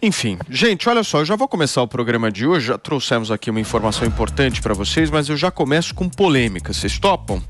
Enfim, gente, olha só, eu já vou começar o programa de hoje, já trouxemos aqui uma informação importante para vocês, mas eu já começo com polêmica, vocês topam?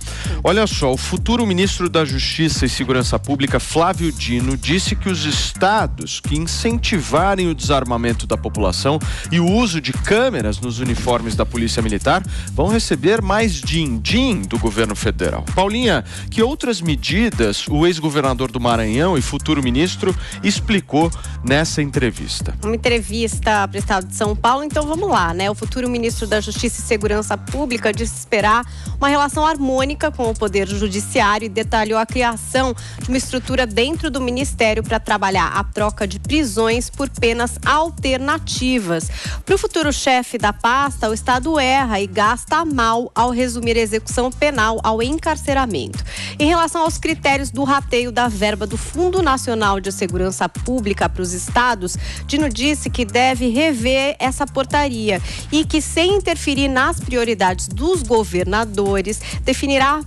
Olha só, o futuro ministro da Justiça e Segurança Pública, Flávio Dino, disse que os estados que incentivarem o desarmamento da população e o uso de câmeras nos uniformes da Polícia Militar vão receber mais din-din do governo federal. Paulinha, que outras medidas o ex-governador do Maranhão e futuro ministro explicou nessa entrevista? Uma entrevista para o estado de São Paulo, então vamos lá, né? O futuro ministro da Justiça e Segurança Pública disse esperar uma relação harmônica com o Poder Judiciário e detalhou a criação de uma estrutura dentro do Ministério para trabalhar a troca de prisões por penas alternativas. Para o futuro chefe da pasta, o Estado erra e gasta mal ao resumir a execução penal ao encarceramento. Em relação aos critérios do rateio da verba do Fundo Nacional de Segurança Pública para os estados, Dino disse que deve rever essa portaria e que, sem interferir nas prioridades dos governadores, definirá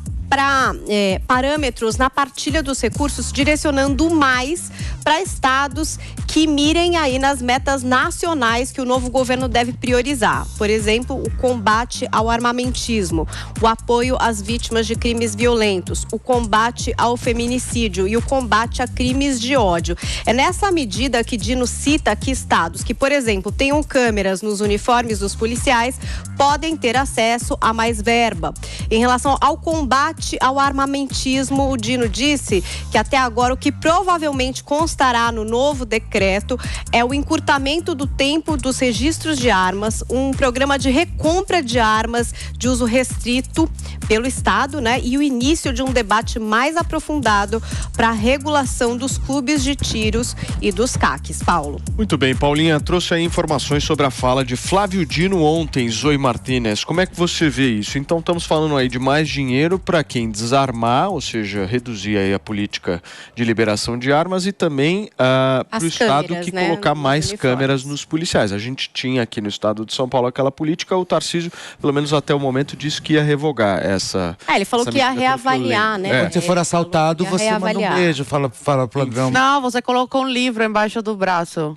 parâmetros na partilha dos recursos, direcionando mais para estados que mirem aí nas metas nacionais que o novo governo deve priorizar. Por exemplo, o combate ao armamentismo, o apoio às vítimas de crimes violentos, o combate ao feminicídio e o combate a crimes de ódio. É nessa medida que Dino cita que estados que, por exemplo, tenham câmeras nos uniformes dos policiais podem ter acesso a mais verba. Em relação ao combate ao armamentismo, o Dino disse que até agora o que provavelmente constará no novo decreto é o encurtamento do tempo dos registros de armas, um programa de recompra de armas de uso restrito pelo Estado, né? E o início de um debate mais aprofundado para a regulação dos clubes de tiros e dos CACs. Paulo. Muito bem, Paulinha, trouxe aí informações sobre a fala de Flávio Dino ontem, Zoe Martínez. Como é que você vê isso? Então estamos falando aí de mais dinheiro para quem desarmar, ou seja, reduzir aí a política de liberação de armas e também para o Estado que colocar mais câmeras nos policiais. A gente tinha aqui no Estado de São Paulo aquela política, o Tarcísio, pelo menos até o momento, disse que ia revogar essa. Ele falou que ia reavaliar, né? Quando você for assaltado, você manda um beijo, fala pro ladrão. Não, você colocou um livro embaixo do braço.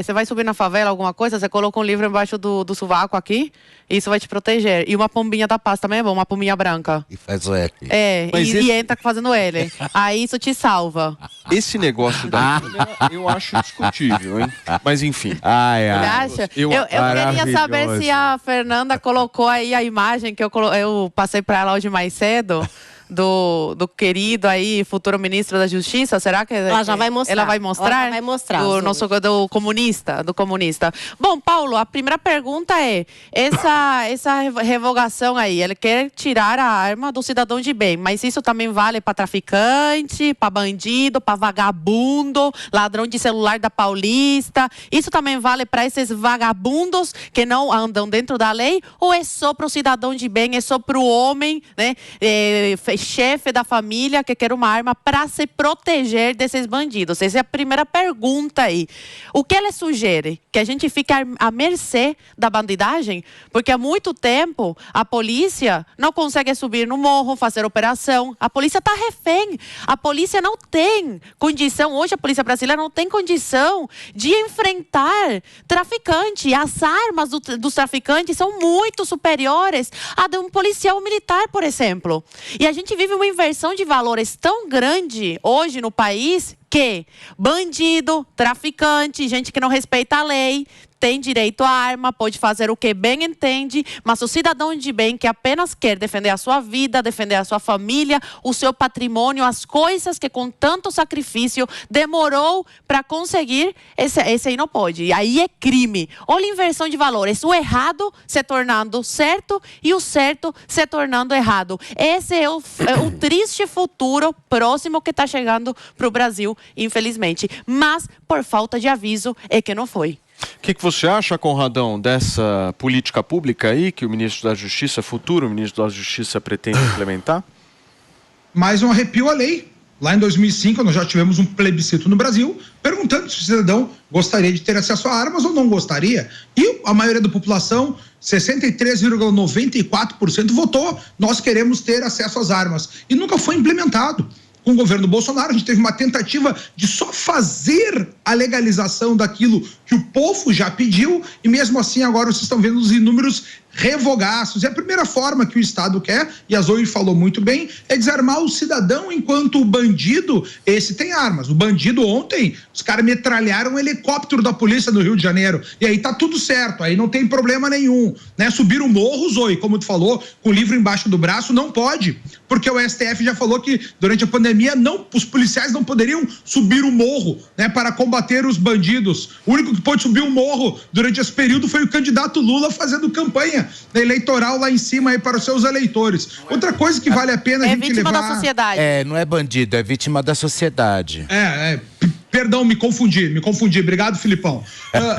Você vai subir na favela, alguma coisa, você coloca um livro embaixo do sovaco aqui, isso vai te proteger. E uma pombinha da paz também é bom, uma pombinha branca. E faz o L. E entra fazendo L. Aí isso te salva. Esse negócio da eu acho discutível, hein? Mas enfim. Você acha? Eu queria saber se a Fernanda colocou aí a imagem que eu passei para ela hoje mais cedo. Do querido aí, futuro ministro da Justiça, será que ela já vai mostrar? Ela vai mostrar? Ela vai mostrar. Do comunista. Bom, Paulo, a primeira pergunta é, essa revogação aí, ele quer tirar a arma do cidadão de bem, mas isso também vale para traficante, para bandido, para vagabundo, ladrão de celular da Paulista, isso também vale para esses vagabundos que não andam dentro da lei, ou é só para o cidadão de bem, é só para o homem, né, chefe da família que quer uma arma para se proteger desses bandidos? Essa é a primeira pergunta aí. O que ele sugere? Que a gente fique à mercê da bandidagem? Porque há muito tempo a polícia não consegue subir no morro, fazer operação. A polícia está refém. A polícia não tem condição, hoje a polícia brasileira não tem condição de enfrentar traficante. As armas dos traficantes são muito superiores à de um policial militar, por exemplo. E a gente vive uma inversão de valores tão grande hoje no país que bandido, traficante, gente que não respeita a lei, tem direito à arma, pode fazer o que bem entende, mas o cidadão de bem que apenas quer defender a sua vida, defender a sua família, o seu patrimônio, as coisas que com tanto sacrifício demorou para conseguir, esse aí não pode. E aí é crime. Olha a inversão de valores. O errado se tornando certo e o certo se tornando errado. Esse é o triste futuro próximo que está chegando para o Brasil, infelizmente. Mas, por falta de aviso, é que não foi. O que você acha, Conradão, dessa política pública aí que o ministro da Justiça, futuro ministro da Justiça, pretende implementar? Mais um arrepio à lei. Lá em 2005, nós já tivemos um plebiscito no Brasil, perguntando se o cidadão gostaria de ter acesso a armas ou não gostaria. E a maioria da população, 63,94%, votou, nós queremos ter acesso às armas. E nunca foi implementado. com o governo Bolsonaro, a gente teve uma tentativa de só fazer a legalização daquilo que o povo já pediu, e mesmo assim agora vocês estão vendo os inúmeros revogaços. E a primeira forma que o Estado quer, e a Zoe falou muito bem, é desarmar o cidadão, enquanto o bandido, esse tem armas. O bandido ontem, os caras metralharam um helicóptero da polícia no Rio de Janeiro, e aí tá tudo certo, aí não tem problema nenhum, né? Subir o morro, Zoe, como tu falou, com o livro embaixo do braço, não pode, porque o STF já falou que durante a pandemia os policiais não poderiam subir o morro, né, para combater os bandidos. O único que pôde subir o morro durante esse período foi o candidato Lula fazendo campanha eleitoral lá em cima aí para os seus eleitores. Outra coisa que vale a pena a gente levar... É vítima da sociedade. Não é bandido, é vítima da sociedade. Perdão, me confundi. Obrigado, Filipão.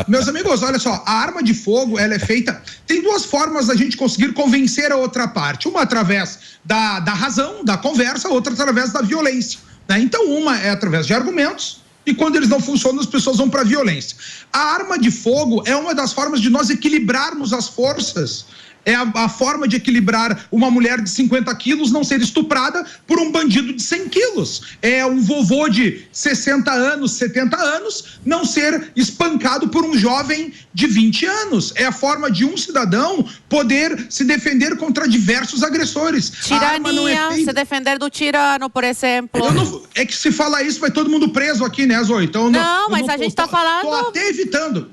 Meus amigos, olha só, a arma de fogo, ela é feita... Tem duas formas da gente conseguir convencer a outra parte. Uma através da razão, da conversa, outra através da violência, né? Então, uma é através de argumentos, e quando eles não funcionam, as pessoas vão para a violência. A arma de fogo é uma das formas de nós equilibrarmos as forças. É a forma de equilibrar uma mulher de 50 quilos não ser estuprada por um bandido de 100 quilos. É um vovô de 60 anos, 70 anos não ser espancado por um jovem de 20 anos. É a forma de um cidadão poder se defender contra diversos agressores. Tirania, se defender do tirano, por exemplo. É que se falar isso, vai todo mundo preso aqui, né, Zoe? Então, mas a gente tá falando... Tô até evitando.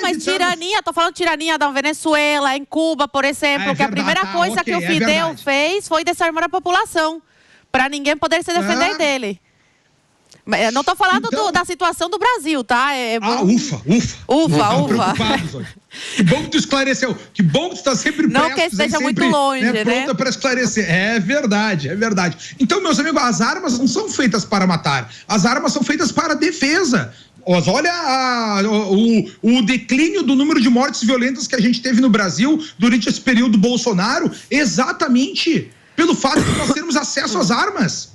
Mas tirania, tô falando tirania da Venezuela, em Cuba, por exemplo, que a primeira coisa que o Fidel fez foi desarmar a população, para ninguém poder se defender dele. Eu não tô falando da situação do Brasil, tá? Ufa. Que bom que tu esclareceu. Que bom que tu tá sempre prestes. Não que esteja muito longe, né? Pronta para esclarecer. É verdade. Então, meus amigos, as armas não são feitas para matar. As armas são feitas para defesa. Olha o declínio do número de mortes violentas que a gente teve no Brasil durante esse período Bolsonaro, exatamente pelo fato de nós termos acesso às armas.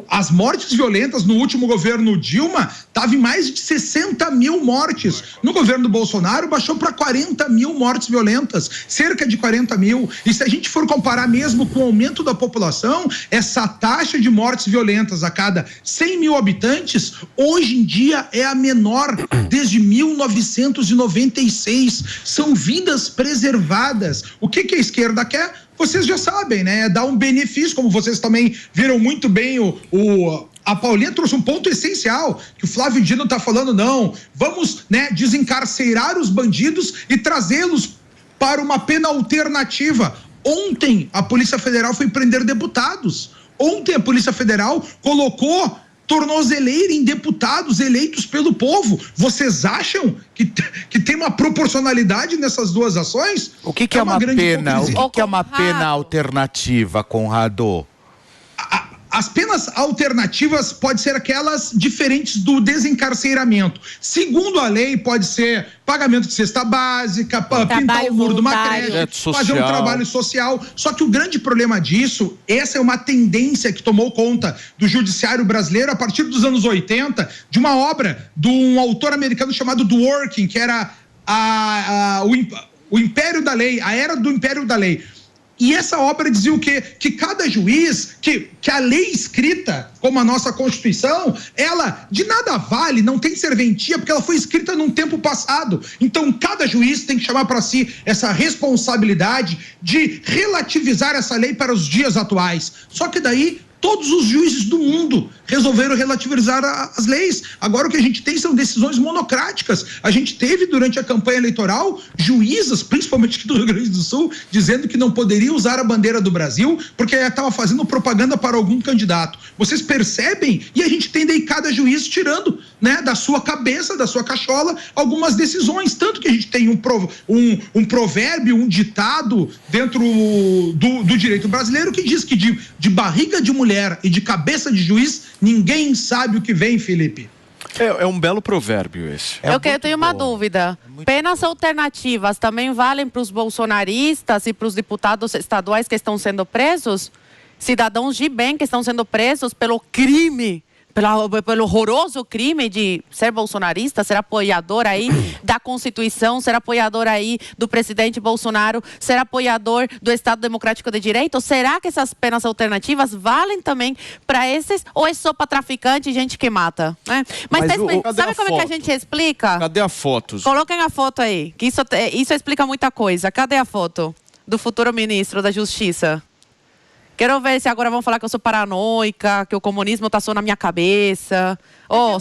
As mortes violentas no último governo Dilma estavam em mais de 60 mil mortes. No governo Bolsonaro baixou para 40 mil mortes violentas, cerca de 40 mil. E se a gente for comparar mesmo com o aumento da população, essa taxa de mortes violentas a cada 100 mil habitantes, hoje em dia é a menor desde 1996. São vidas preservadas. O que a esquerda quer? Vocês já sabem, né? Dá um benefício, como vocês também viram muito bem, a Paulinha trouxe um ponto essencial, que o Flávio Dino tá falando, não, vamos, né, desencarcerar os bandidos e trazê-los para uma pena alternativa. Ontem, a Polícia Federal foi prender deputados. Ontem, a Polícia Federal colocou tornozeleira em deputados eleitos pelo povo. Vocês acham que tem uma proporcionalidade nessas duas ações? O que é uma pena? O que é uma pena alternativa, Conrado? As penas alternativas podem ser aquelas diferentes do desencarceramento. Segundo a lei, pode ser pagamento de cesta básica, pintar o muro de uma creche, fazer um trabalho social. Só que o grande problema disso, essa é uma tendência que tomou conta do judiciário brasileiro a partir dos anos 80, de uma obra de um autor americano chamado Dworkin, que era o Império da Lei, a Era do Império da Lei. E essa obra dizia o quê? Que cada juiz, que a lei escrita, como a nossa Constituição, ela de nada vale, não tem serventia, porque ela foi escrita num tempo passado. Então, cada juiz tem que chamar para si essa responsabilidade de relativizar essa lei para os dias atuais. Só que daí, todos os juízes do mundo resolveram relativizar as leis. Agora o que a gente tem são decisões monocráticas. A gente teve durante a campanha eleitoral juízas, principalmente aqui do Rio Grande do Sul, dizendo que não poderia usar a bandeira do Brasil porque estava fazendo propaganda para algum candidato. Vocês percebem? E a gente tem daí cada juiz tirando, né, da sua cabeça, da sua cachola, algumas decisões. Tanto que a gente tem um provérbio, um ditado dentro do direito brasileiro que diz que de barriga de mulher e de cabeça de juiz, ninguém sabe o que vem, Felipe. É um belo provérbio esse. Eu tenho uma dúvida. Penas alternativas também valem para os bolsonaristas e para os deputados estaduais que estão sendo presos? Cidadãos de bem que estão sendo presos pelo crime pelo horroroso crime de ser bolsonarista, ser apoiador aí da Constituição, ser apoiador aí do presidente Bolsonaro, ser apoiador do Estado Democrático de Direito? Será que essas penas alternativas valem também para esses? Ou é só para traficante e gente que mata? Né? Mas sabe como é que a gente explica? Cadê a foto? Coloquem a foto aí, que isso explica muita coisa. Cadê a foto do futuro ministro da Justiça? Quero ver se agora vão falar que eu sou paranoica, que o comunismo está só na minha cabeça.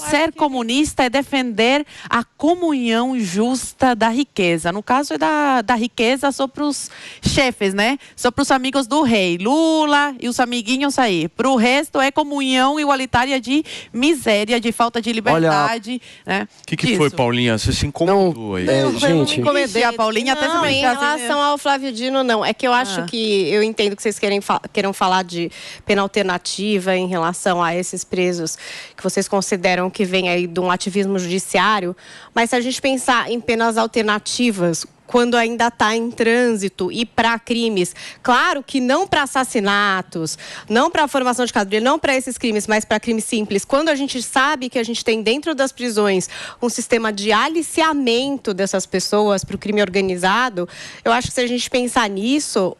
Ser comunista é defender a comunhão justa da riqueza. No caso é da riqueza só para os chefes, né? Só para os amigos do rei, Lula e os amiguinhos aí. Para o resto é comunhão igualitária de miséria, de falta de liberdade. Né? O que foi, Paulinha? Você se incomodou aí? Gente, a Paulinha até não, em relação ao Flávio Dino, não. É que eu acho que eu entendo que vocês queiram falar de pena alternativa em relação a esses presos que vocês consideram que vem aí de um ativismo judiciário, mas se a gente pensar em penas alternativas quando ainda está em trânsito e para crimes, claro que não para assassinatos, não para formação de quadrilha, não para esses crimes, mas para crimes simples, quando a gente sabe que a gente tem dentro das prisões um sistema de aliciamento dessas pessoas para o crime organizado, eu acho que se a gente pensar nisso,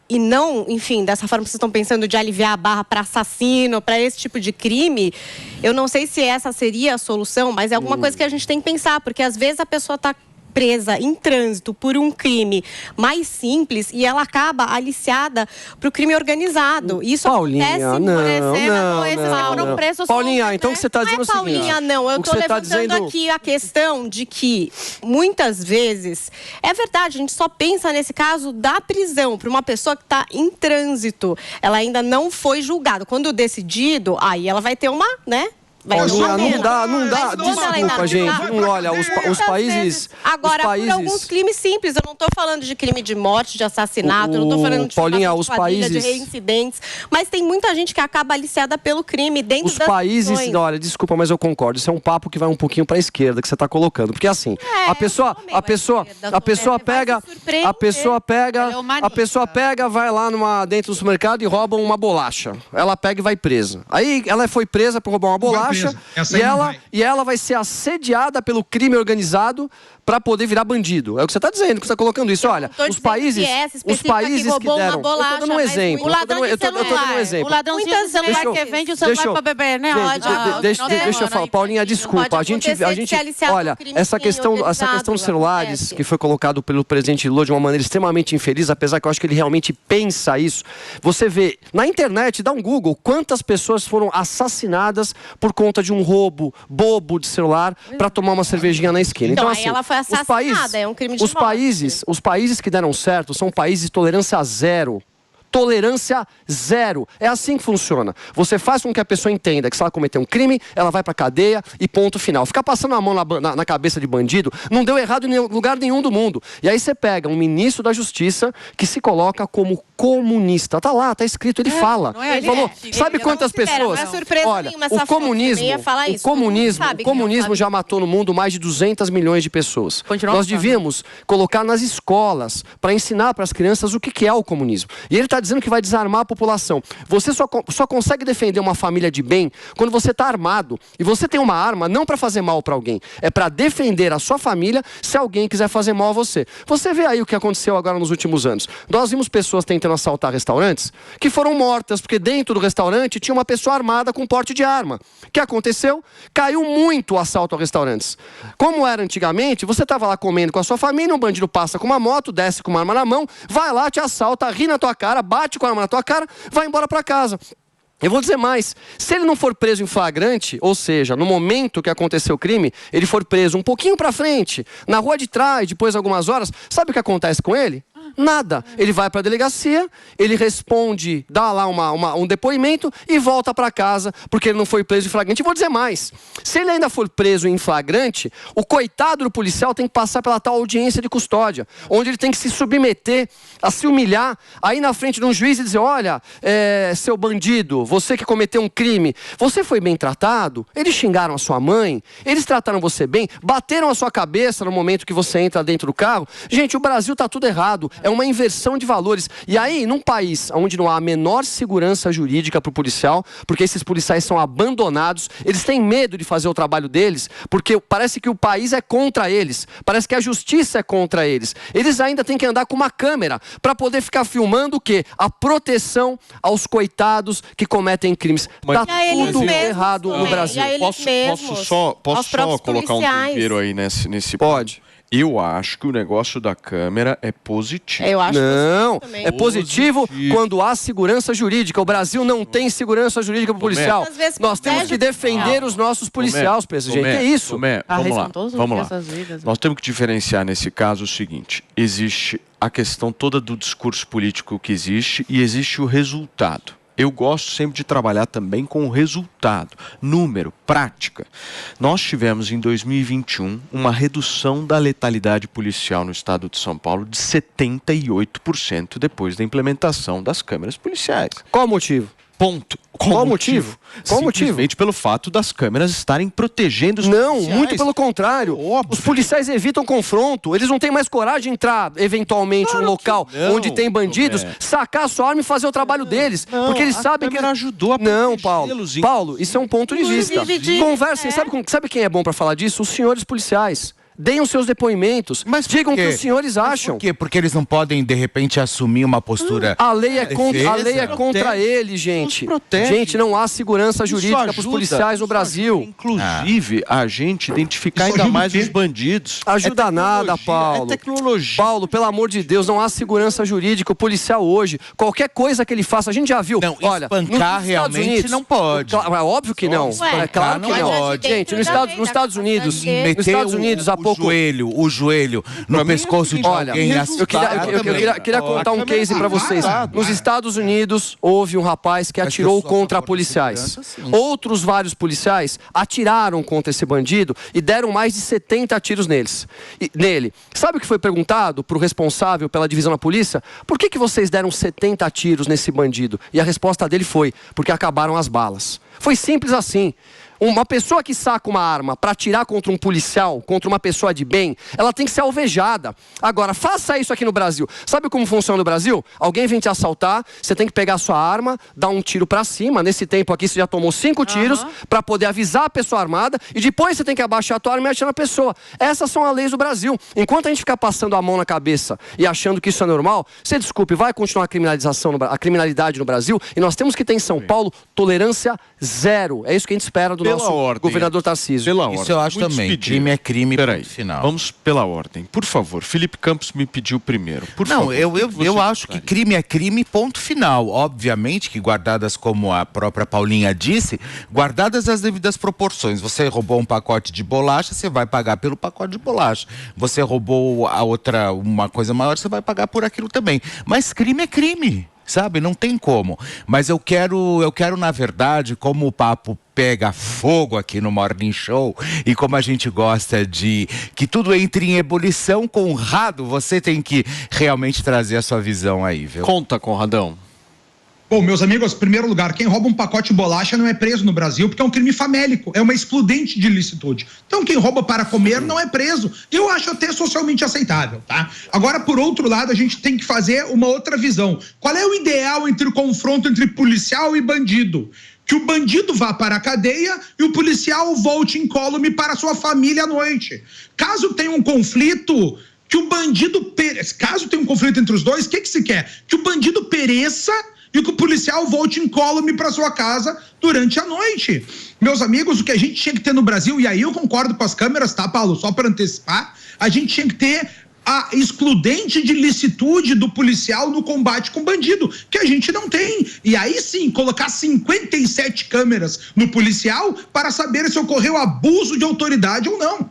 e não, enfim, dessa forma que vocês estão pensando de aliviar a barra para assassino, para esse tipo de crime, eu não sei se essa seria a solução, mas é alguma coisa que a gente tem que pensar, porque às vezes a pessoa está presa em trânsito por um crime mais simples e ela acaba aliciada para o crime organizado. Isso Paulinha, acontece, não, por exemplo, esses não, foram não. presos. Paulinha, então o que você está dizendo é o seguinte. Paulinha, não, eu estou levantando aqui a questão de que muitas vezes, é verdade, a gente só pensa nesse caso da prisão para uma pessoa que está em trânsito. Ela ainda não foi julgada. Quando decidido, aí ela vai ter uma, né? Paulinha, não dá, desculpa, gente. Olha, os países... Agora, por alguns crimes simples, eu não estou falando de crime de morte, de assassinato, eu não estou falando de Paulinha, os países... de reincidentes, mas tem muita gente que acaba aliciada pelo crime dentro das países, prisões. olha, desculpa, mas eu concordo, isso é um papo que vai um pouquinho para a esquerda que você está colocando, porque assim, a pessoa pega, vai lá dentro do supermercado e rouba uma bolacha. Ela pega e vai presa. Aí ela foi presa por roubar uma bolacha. E ela vai ser assediada pelo crime organizado para poder virar bandido. É o que você está dizendo, que você está colocando isso. Olha, os países que deram... Eu estou dando um exemplo. Eu estou dando um exemplo. O ladrãozinho do celular que vende o celular para beber, né? Deixa eu falar. Paulinha, desculpa. A gente olha, essa questão dos celulares que foi colocado pelo presidente Lula de uma maneira extremamente infeliz, apesar que eu acho que ele realmente pensa isso. Você vê, na internet, dá um Google, quantas pessoas foram assassinadas por conta de um roubo bobo de celular para tomar uma cervejinha na esquina. Então assim, ela foi assassinada, é um crime de morte. Os países que deram certo são países de tolerância zero. Tolerância zero. É assim que funciona. Você faz com que a pessoa entenda que se ela cometer um crime, ela vai pra cadeia e ponto final. Ficar passando a mão na cabeça de bandido não deu errado em lugar nenhum do mundo. E aí você pega um ministro da Justiça que se coloca como comunista. Tá lá, tá escrito, ele fala. Ele falou, sabe quantas pessoas... Não é surpresa olha, nenhuma o comunismo já matou no mundo mais de 200 milhões de pessoas. Nós devíamos colocar nas escolas para ensinar para as crianças o que é o comunismo. E ele está dizendo que vai desarmar a população. Você só consegue defender uma família de bem quando você está armado. E você tem uma arma não para fazer mal para alguém, é para defender a sua família se alguém quiser fazer mal a você. Você vê aí o que aconteceu agora nos últimos anos. Nós vimos pessoas tentando assaltar restaurantes que foram mortas, porque dentro do restaurante tinha uma pessoa armada com porte de arma. O que aconteceu? Caiu muito o assalto a restaurantes. Como era antigamente, você estava lá comendo com a sua família, um bandido passa com uma moto, desce com uma arma na mão, vai lá, te assalta, ri na tua cara, bate com a arma na tua cara, vai embora para casa. Eu vou dizer mais, se ele não for preso em flagrante, ou seja, no momento que aconteceu o crime, ele for preso um pouquinho para frente, na rua de trás, depois de algumas horas, sabe o que acontece com ele? Nada. Ele vai para a delegacia, ele responde, dá lá um depoimento e volta para casa porque ele não foi preso em flagrante. E vou dizer mais, se ele ainda for preso em flagrante, o coitado do policial tem que passar pela tal audiência de custódia, onde ele tem que se submeter a se humilhar, aí na frente de um juiz e dizer, olha, seu bandido, você que cometeu um crime, você foi bem tratado? Eles xingaram a sua mãe? Eles trataram você bem? Bateram a sua cabeça no momento que você entra dentro do carro? Gente, o Brasil tá tudo errado. É uma inversão de valores. E aí, num país onde não há a menor segurança jurídica para o policial, porque esses policiais são abandonados, eles têm medo de fazer o trabalho deles, porque parece que o país é contra eles, parece que a justiça é contra eles. Eles ainda têm que andar com uma câmera para poder ficar filmando o quê? A proteção aos coitados que cometem crimes. Está tudo errado no Brasil. Posso só colocar um tempero aí nesse Pode. Eu acho que o negócio da câmera é positivo. Eu acho não, é positivo quando há segurança jurídica. O Brasil não tem segurança jurídica para o policial. Nós temos que defender os nossos policiais, gente. É isso. Vamos lá. Nós temos que diferenciar nesse caso o seguinte. Existe a questão toda do discurso político que existe e existe o resultado. Eu gosto sempre de trabalhar também com o resultado, número, prática. Nós tivemos em 2021 uma redução da letalidade policial no estado de São Paulo de 78% depois da implementação das câmeras policiais. Qual o motivo? Ponto. Qual motivo? Simplesmente pelo fato das câmeras estarem protegendo os policiais. Não, muito pelo contrário. Óbvio. Os policiais evitam confronto. Eles não têm mais coragem de entrar, eventualmente, num local onde tem bandidos, sacar a sua arma e fazer o trabalho deles. Porque eles sabem que... ajudou a Não, Paulo, isso é um ponto de vista. Conversem. Sabe quem é bom para falar disso? Os senhores policiais. Deem os seus depoimentos, mas digam o que os senhores acham. Por quê? Porque eles não podem, de repente, assumir uma postura... A lei é contra eles, gente. Gente, não há segurança jurídica para os policiais no Brasil. Inclusive, a gente identificar ainda mais os bandidos. Ajuda nada, Paulo. É tecnologia. Paulo, pelo amor de Deus, não há segurança jurídica. O policial hoje, qualquer coisa que ele faça, a gente já viu. Não, olha, espancar realmente não pode. É óbvio que não. É claro que não. Gente, nos Estados Unidos, o joelho no pescoço de alguém. Eu queria contar um case para vocês. Nos Estados Unidos, houve um rapaz que atirou contra policiais. Outros vários policiais atiraram contra esse bandido e deram mais de 70 tiros nele. Sabe o que foi perguntado para o responsável pela divisão da polícia? Por que vocês deram 70 tiros nesse bandido? E a resposta dele foi: porque acabaram as balas. Foi simples assim. Uma pessoa que saca uma arma para atirar contra um policial, contra uma pessoa de bem, ela tem que ser alvejada. Agora, faça isso aqui no Brasil. Sabe como funciona no Brasil? Alguém vem te assaltar, você tem que pegar a sua arma, dar um tiro para cima. Nesse tempo aqui você já tomou 5 tiros para poder avisar a pessoa armada e depois você tem que abaixar a tua arma e atirar na pessoa. Essas são as leis do Brasil. Enquanto a gente ficar passando a mão na cabeça e achando que isso é normal, você desculpe, vai continuar a criminalidade no Brasil e nós temos que ter em São Paulo tolerância zero. É isso que a gente espera do nosso governador Tarcísio. Isso eu acho também. Crime é crime, final. Vamos pela ordem. Por favor, Felipe Campos me pediu primeiro. Eu acho que crime é crime, ponto final. Obviamente que guardadas, como a própria Paulinha disse, guardadas as devidas proporções. Você roubou um pacote de bolacha, você vai pagar pelo pacote de bolacha. Você roubou uma coisa maior, você vai pagar por aquilo também. Mas crime é crime. Sabe, não tem como. Mas eu quero, na verdade, como o papo pega fogo aqui no Morning Show e como a gente gosta de que tudo entre em ebulição, Conrado, você tem que realmente trazer a sua visão aí, viu? Conta, Conradão. Bom, meus amigos, em primeiro lugar, quem rouba um pacote de bolacha não é preso no Brasil porque é um crime famélico, é uma excludente de licitude. Então, quem rouba para comer não é preso. Eu acho até socialmente aceitável, tá? Agora, por outro lado, a gente tem que fazer uma outra visão. Qual é o ideal entre o confronto entre policial e bandido? Que o bandido vá para a cadeia e o policial volte incólume para sua família à noite. Caso tenha um conflito, que o bandido caso tenha um conflito entre os dois, o que se quer? Que o bandido pereça e que o policial volte incólume para sua casa durante a noite. Meus amigos, o que a gente tinha que ter no Brasil, e aí eu concordo com as câmeras, tá, Paulo? Só para antecipar, a gente tinha que ter a excludente de licitude do policial no combate com bandido, que a gente não tem. E aí sim, colocar 57 câmeras no policial para saber se ocorreu abuso de autoridade ou não.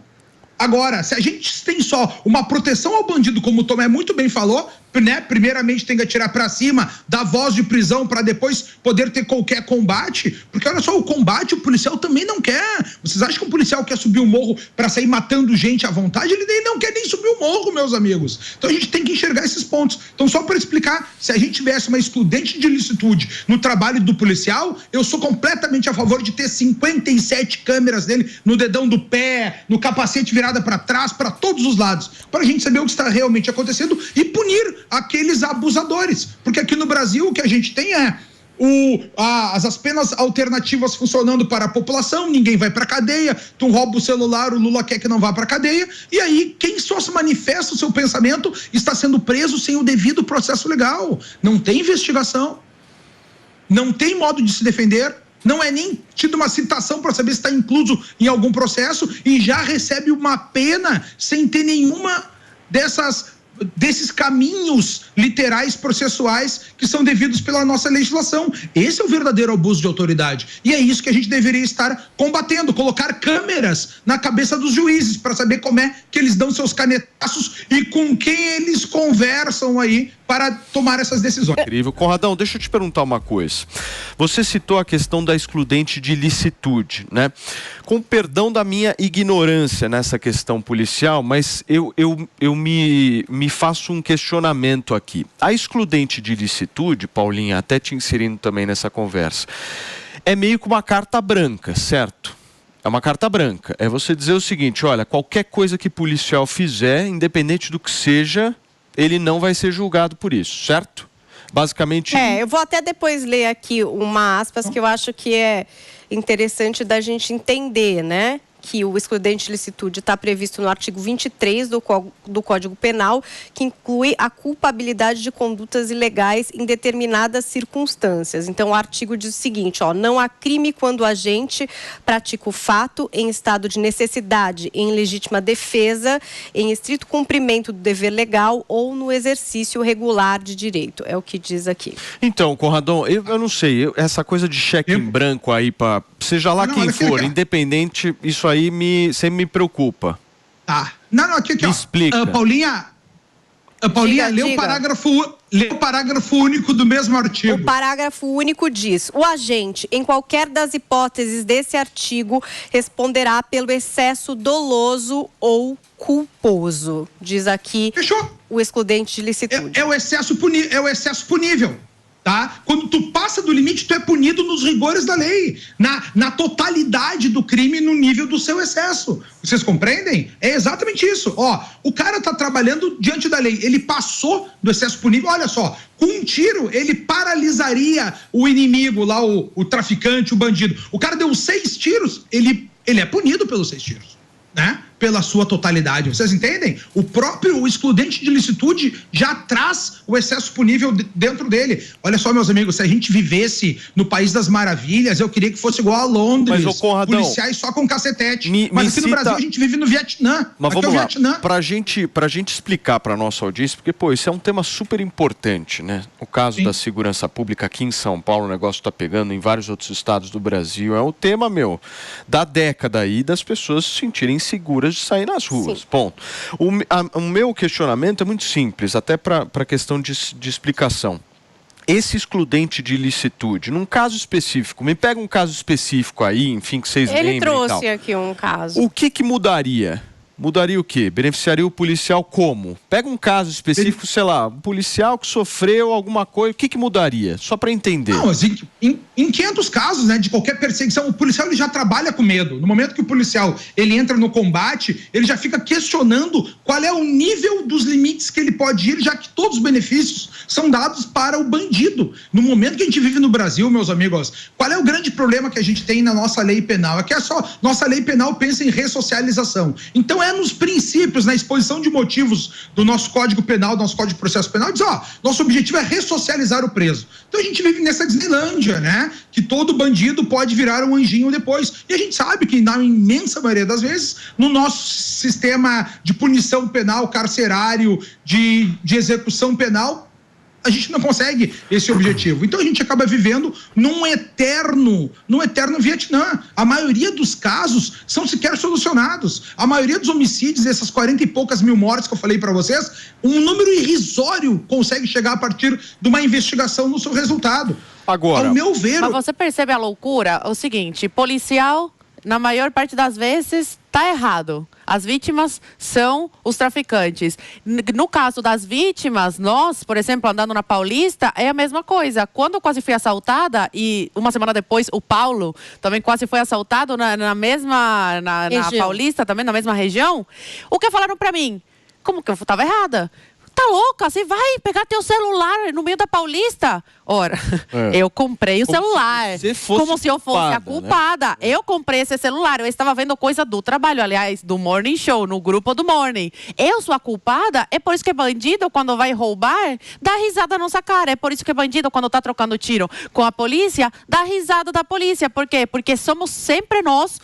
Agora, se a gente tem só uma proteção ao bandido, como o Tomé muito bem falou, né? Primeiramente tem que atirar para cima, dar voz de prisão para depois poder ter qualquer combate, porque olha só, o combate o policial também não quer. Vocês acham que o policial quer subir o morro para sair matando gente à vontade? Ele nem não quer nem subir o morro, meus amigos. Então a gente tem que enxergar esses pontos. Então só para explicar, se a gente tivesse uma excludente de licitude no trabalho do policial, eu sou completamente a favor de ter 57 câmeras dele no dedão do pé, no capacete virada para trás, para todos os lados, para a gente saber o que está realmente acontecendo e punir aqueles abusadores. Porque aqui no Brasil o que a gente tem é as penas alternativas funcionando para a população, ninguém vai para cadeia, tu rouba o celular, o Lula quer que não vá para cadeia, e aí quem só se manifesta o seu pensamento está sendo preso sem o devido processo legal. Não tem investigação, não tem modo de se defender, não é nem tido uma citação para saber se está incluso em algum processo e já recebe uma pena sem ter nenhuma desses caminhos literais processuais que são devidos pela nossa legislação. Esse é o verdadeiro abuso de autoridade. E é isso que a gente deveria estar combatendo, colocar câmeras na cabeça dos juízes para saber como é que eles dão seus canetaços e com quem eles conversam aí para tomar essas decisões. Incrível. Conradão, deixa eu te perguntar uma coisa. Você citou a questão da excludente de ilicitude, né? Com perdão da minha ignorância nessa questão policial, mas eu me faço um questionamento aqui. A excludente de ilicitude, Paulinha, até te inserindo também nessa conversa, é meio que uma carta branca, certo? É uma carta branca. É você dizer o seguinte, olha, qualquer coisa que policial fizer, independente do que seja, ele não vai ser julgado por isso, certo? Basicamente... eu vou até depois ler aqui uma aspas que eu acho que é interessante da gente entender, né? Que o excludente de ilicitude está previsto no artigo 23 do Código Penal, que inclui a culpabilidade de condutas ilegais em determinadas circunstâncias. Então, o artigo diz o seguinte, não há crime quando o agente pratica o fato em estado de necessidade, em legítima defesa, em estrito cumprimento do dever legal ou no exercício regular de direito. É o que diz aqui. Então, Conradão, eu não sei, essa coisa de cheque em branco aí, para seja lá quem for, independente, isso aí sempre me preocupa. Tá. Não, aqui, me explica. Paulinha, lê o parágrafo único do mesmo artigo. O parágrafo único diz: o agente, em qualquer das hipóteses desse artigo, responderá pelo excesso doloso ou culposo. Diz aqui. Fechou. O excludente de ilicitude. É o excesso punível. Tá? Quando tu passa do limite, tu é punido nos rigores da lei, na totalidade do crime, no nível do seu excesso. Vocês compreendem? É exatamente isso. O cara tá trabalhando diante da lei, ele passou do excesso punível, olha só, com um tiro, ele paralisaria o inimigo lá, o traficante, o bandido. O cara deu 6 tiros, ele é punido pelos 6 tiros, né? Pela sua totalidade. Vocês entendem? O próprio excludente de ilicitude já traz o excesso punível dentro dele. Olha só, meus amigos, se a gente vivesse no País das Maravilhas, eu queria que fosse igual a Londres. Mas, Conradão, policiais só com cacetete. Mas aqui no Brasil a gente vive no Vietnã. Mas aqui vamos lá, Vietnã. Pra gente explicar pra nossa audiência, porque, isso é um tema super importante, né? O caso da segurança pública aqui em São Paulo, o negócio tá pegando em vários outros estados do Brasil. É o tema, da década aí das pessoas se sentirem seguras de sair nas ruas. Sim. Ponto. O meu questionamento é muito simples, até para questão de explicação. Esse excludente de ilicitude, num caso específico, me pega um caso específico aí, enfim, que vocês lembrem. Ele trouxe aqui um caso. O que mudaria? Mudaria o quê? Beneficiaria o policial como? Pega um caso específico, sei lá, um policial que sofreu alguma coisa, o que mudaria? Só para entender. Não, assim, em 500 casos, né, de qualquer perseguição, o policial ele já trabalha com medo. No momento que o policial ele entra no combate, ele já fica questionando qual é o nível dos limites que ele pode ir, já que todos os benefícios são dados para o bandido. No momento que a gente vive no Brasil, meus amigos, qual é o grande problema que a gente tem na nossa lei penal? É que nossa lei penal pensa em ressocialização. Então é nos princípios, na exposição de motivos do nosso Código Penal, do nosso Código de Processo Penal, diz, nosso objetivo é ressocializar o preso. Então a gente vive nessa Disneylândia, né? Que todo bandido pode virar um anjinho depois. E a gente sabe que, na imensa maioria das vezes, no nosso sistema de punição penal, carcerário, de execução penal, a gente não consegue esse objetivo. Então a gente acaba vivendo num eterno Vietnã. A maioria dos casos são sequer solucionados. A maioria dos homicídios, essas 40 e poucas mil mortes que eu falei para vocês, um número irrisório consegue chegar a partir de uma investigação no seu resultado. Agora, ao meu ver... Mas você percebe a loucura? O seguinte, policial, na maior parte das vezes, tá errado. As vítimas são os traficantes. No caso das vítimas, nós, por exemplo, andando na Paulista, é a mesma coisa. Quando eu quase fui assaltada, e uma semana depois o Paulo também quase foi assaltado na Paulista, também na mesma região, o que falaram pra mim? Como que eu estava errada? Tá louca? Você vai pegar teu celular no meio da Paulista? Ora, eu comprei o celular. Como se eu fosse a culpada. Né? Eu comprei esse celular. Eu estava vendo coisa do trabalho, aliás, do Morning Show, no grupo do Morning. Eu sou a culpada? É por isso que é bandido, quando vai roubar, dá risada na nossa cara. É por isso que é bandido, quando tá trocando tiro com a polícia, dá risada da polícia. Por quê? Porque somos sempre nós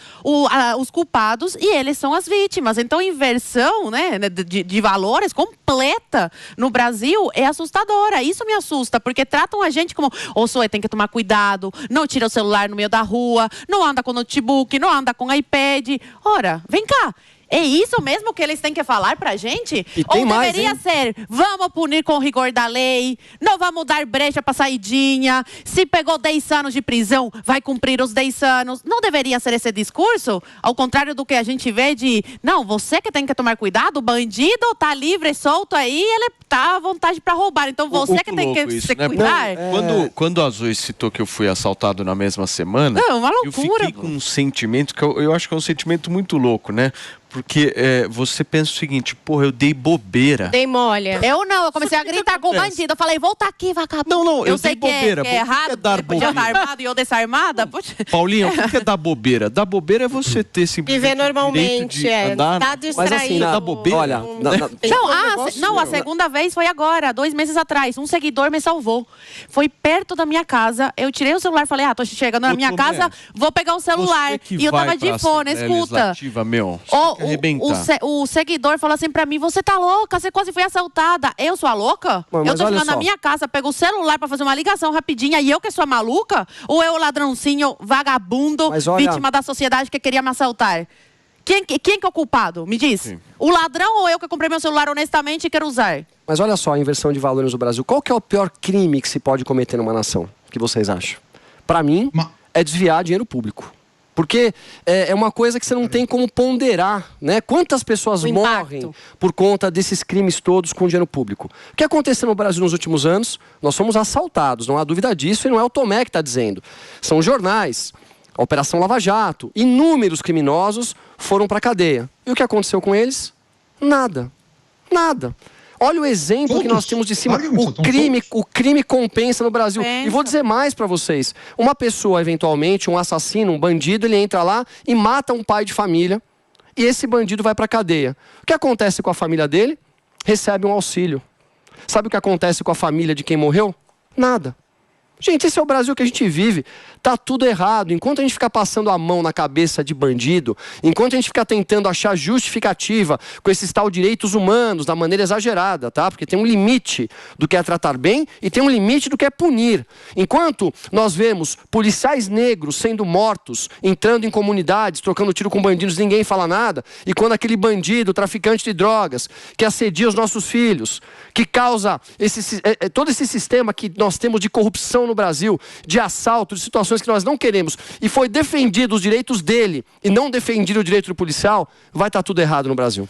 os culpados e eles são as vítimas. Então, inversão, né, de valores completa no Brasil é assustadora. Isso me assusta, porque tratam a gente como tem que tomar cuidado, não tira o celular no meio da rua, não anda com notebook, não anda com iPad. Ora, vem cá. É isso mesmo que eles têm que falar pra gente? Ou deveria ser, vamos punir com o rigor da lei, não vamos dar brecha pra saidinha, se pegou 10 anos de prisão, vai cumprir os 10 anos. Não deveria ser esse discurso? Ao contrário do que a gente vê de, não, você que tem que tomar cuidado, o bandido tá livre, solto aí, ele tá à vontade pra roubar. Então você que tem que se cuidar. Quando a Zoe citou que eu fui assaltado na mesma semana, uma loucura, eu fiquei com um sentimento que eu acho que é um sentimento muito louco, né? Porque você pensa o seguinte, porra, eu dei bobeira. Dei mole. Eu comecei a gritar com o bandido. Eu falei, volta aqui, vagabundo. Não, eu sei dei bobeira. Que é errado, ele podia estar armado e eu desarmada. Paulinha, o que é dar bobeira? Dar bobeira é você ter simplesmente viver normalmente, andar, tá distraído. Mas assim, dá bobeira. Olha, a segunda vez foi agora, 2 meses atrás. Um seguidor me salvou. Foi perto da minha casa. Eu tirei o celular e falei, tô chegando na minha casa, vou pegar o celular. E eu tava de fone, escuta. O seguidor falou assim pra mim, você tá louca? Você quase foi assaltada. Eu sou a louca? Eu tô chegando na minha casa, pego o celular pra fazer uma ligação rapidinha e eu que sou a maluca? Ou eu, ladrãozinho, vagabundo, vítima da sociedade que queria me assaltar? Quem que é o culpado? Me diz. Sim. O ladrão ou eu que comprei meu celular honestamente e quero usar? Mas olha só a inversão de valores no Brasil. Qual que é o pior crime que se pode cometer numa nação? O que vocês acham? Pra mim, é desviar dinheiro público. Porque é uma coisa que você não tem como ponderar, né? Quantas pessoas morrem por conta desses crimes todos com dinheiro público? O que aconteceu no Brasil nos últimos anos? Nós fomos assaltados, não há dúvida disso, e não é o Tomé que está dizendo. São jornais, a Operação Lava Jato, inúmeros criminosos foram para a cadeia. E o que aconteceu com eles? Nada. Nada. Olha o exemplo que nós temos de cima. O crime compensa no Brasil. E vou dizer mais para vocês. Uma pessoa, eventualmente, um assassino, um bandido, ele entra lá e mata um pai de família. E esse bandido vai para a cadeia. O que acontece com a família dele? Recebe um auxílio. Sabe o que acontece com a família de quem morreu? Nada. Gente, esse é o Brasil que a gente vive. Tá tudo errado. Enquanto a gente fica passando a mão na cabeça de bandido, enquanto a gente fica tentando achar justificativa com esses tal direitos humanos da maneira exagerada, tá? Porque tem um limite do que é tratar bem e tem um limite do que é punir. Enquanto nós vemos policiais negros sendo mortos, entrando em comunidades, trocando tiro com bandidos, ninguém fala nada. E quando aquele bandido, traficante de drogas, que assedia os nossos filhos, que causa todo esse sistema que nós temos de corrupção no Brasil, de assalto, de situações que nós não queremos, e foi defendido os direitos dele e não defendido o direito do policial, vai estar tudo errado no Brasil.